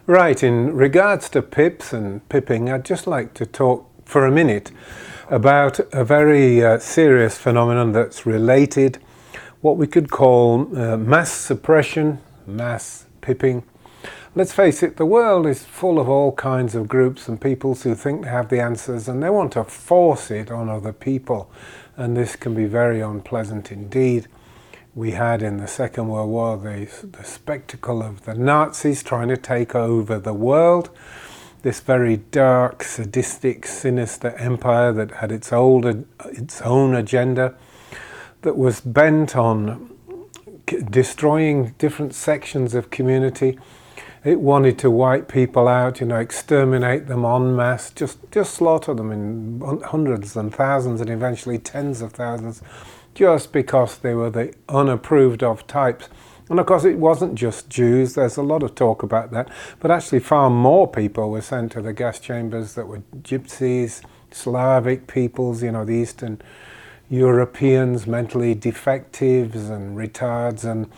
Right, in regards to pips and pipping, I'd just like to talk for a minute about a very serious phenomenon that's related, what we could call mass suppression, mass pipping. Let's face it, the world is full of all kinds of groups and peoples who think they have the answers and they want to force it on other people, and this can be very unpleasant indeed. We had in the Second World War the spectacle of the Nazis trying to take over the world, this very dark, sadistic, sinister empire that had its own agenda, that was bent on destroying different sections of community. It wanted to wipe people out, exterminate them en masse, just slaughter them in hundreds and thousands and eventually tens of thousands, just because they were the unapproved of types. And of course it wasn't just Jews, there's a lot of talk about that, but actually far more people were sent to the gas chambers that were gypsies, Slavic peoples, the Eastern Europeans, mentally defectives and retards, and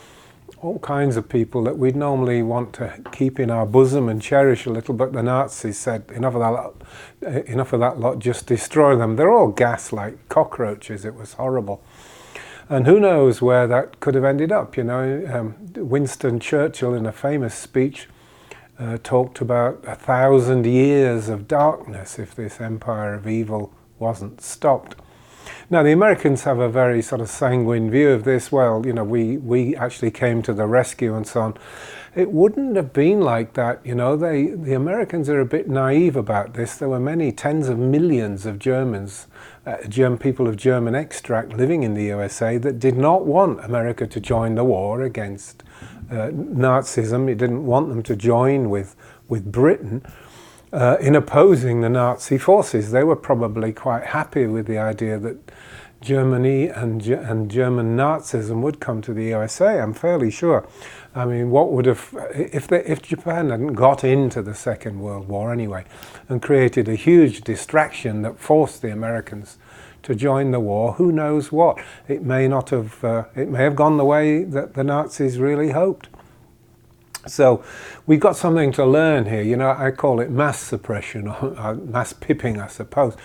all kinds of people that we'd normally want to keep in our bosom and cherish a little, but the Nazis said, enough of that lot, just destroy them. They're all gas like cockroaches. It was horrible. And who knows where that could have ended up, Winston Churchill, in a famous speech, talked about 1,000 years of darkness if this empire of evil wasn't stopped. Now, the Americans have a very sort of sanguine view of this. Well, we actually came to the rescue and so on. It wouldn't have been like that, The Americans are a bit naive about this. There were many tens of millions of Germans, people of German extract living in the USA that did not want America to join the war against Nazism. It didn't want them to join with Britain in opposing the Nazi forces. They were probably quite happy with the idea that Germany and German Nazism would come to the USA, I'm fairly sure. I mean, what would have, if Japan hadn't got into the Second World War anyway, and created a huge distraction that forced the Americans to join the war, who knows what? It may have gone the way that the Nazis really hoped. So we've got something to learn here. I call it mass suppression, or mass pipping, I suppose.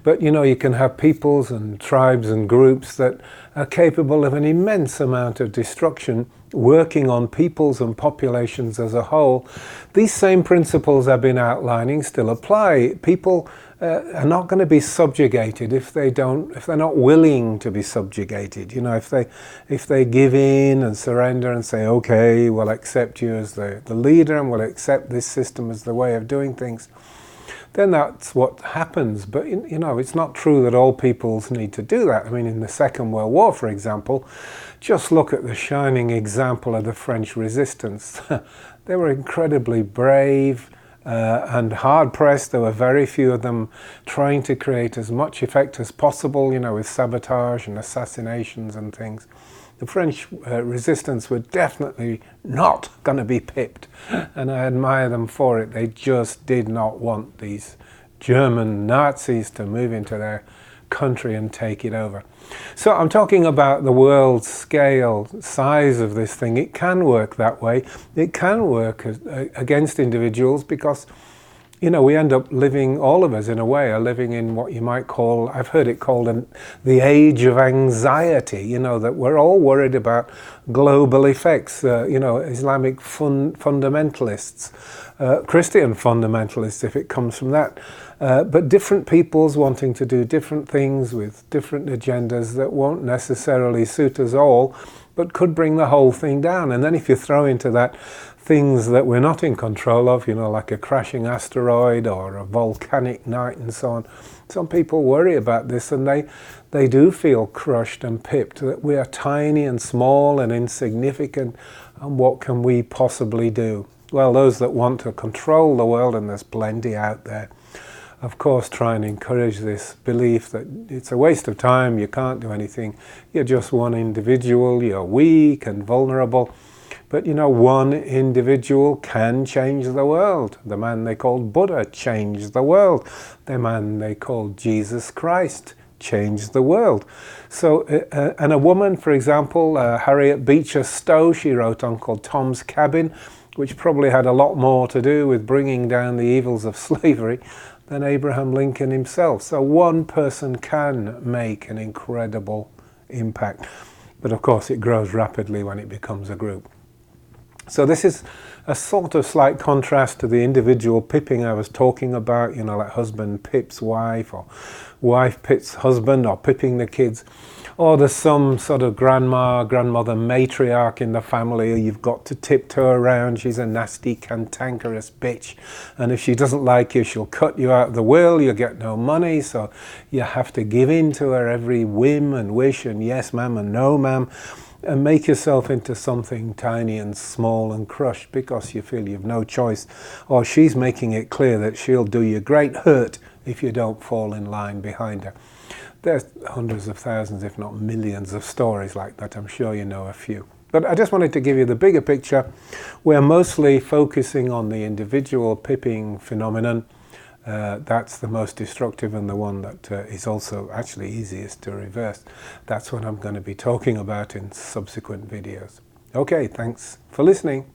But, you can have peoples and tribes and groups that are capable of an immense amount of destruction, working on peoples and populations as a whole. These same principles I've been outlining still apply. People are not going to be subjugated if they're not willing to be subjugated. If they give in and surrender and say, okay, we'll accept you as the leader and we'll accept this system as the way of doing things, then that's what happens. But it's not true that all peoples need to do that. I mean, in the Second World War, for example, just look at the shining example of the French resistance. They were incredibly brave and hard-pressed. There were very few of them trying to create as much effect as possible, with sabotage and assassinations and things. The French resistance were definitely not going to be pipped, and I admire them for it. They just did not want these German Nazis to move into their country and take it over. So I'm talking about the world scale, size of this thing. It can work that way. It can work against individuals because, we end up living, all of us in a way, are living in what you might call, I've heard it called the age of anxiety, that we're all worried about global effects, Islamic fundamentalists, Christian fundamentalists, if it comes from that. But different peoples wanting to do different things with different agendas that won't necessarily suit us all, but could bring the whole thing down. And then if you throw into that things that we're not in control of, like a crashing asteroid or a volcanic night and so on, some people worry about this, and they do feel crushed and pipped, that we are tiny and small and insignificant, and what can we possibly do? Well, those that want to control the world, and there's plenty out there, of course, try and encourage this belief that it's a waste of time, you can't do anything, you're just one individual, you're weak and vulnerable. But one individual can change the world. The man they called Buddha changed the world. The man they called Jesus Christ changed the world. So, and a woman, for example, Harriet Beecher Stowe, she wrote Uncle Tom's Cabin. which probably had a lot more to do with bringing down the evils of slavery than Abraham Lincoln himself. So one person can make an incredible impact. But of course it grows rapidly when it becomes a group. So this is a sort of slight contrast to the individual pipping I was talking about, you know, like husband pips wife, or wife pips husband, or pipping the kids. Or there's some sort of grandmother matriarch in the family who you've got to tiptoe around. She's a nasty, cantankerous bitch. And if she doesn't like you, she'll cut you out of the will. You'll get no money. So you have to give in to her every whim and wish and yes, ma'am, and no, ma'am. And make yourself into something tiny and small and crushed because you feel you've no choice. Or she's making it clear that she'll do you great hurt if you don't fall in line behind her. There's hundreds of thousands, if not millions, of stories like that. I'm sure you know a few. But I just wanted to give you the bigger picture. We're mostly focusing on the individual pipping phenomenon. That's the most destructive and the one that is also actually easiest to reverse. That's what I'm going to be talking about in subsequent videos. Okay, thanks for listening.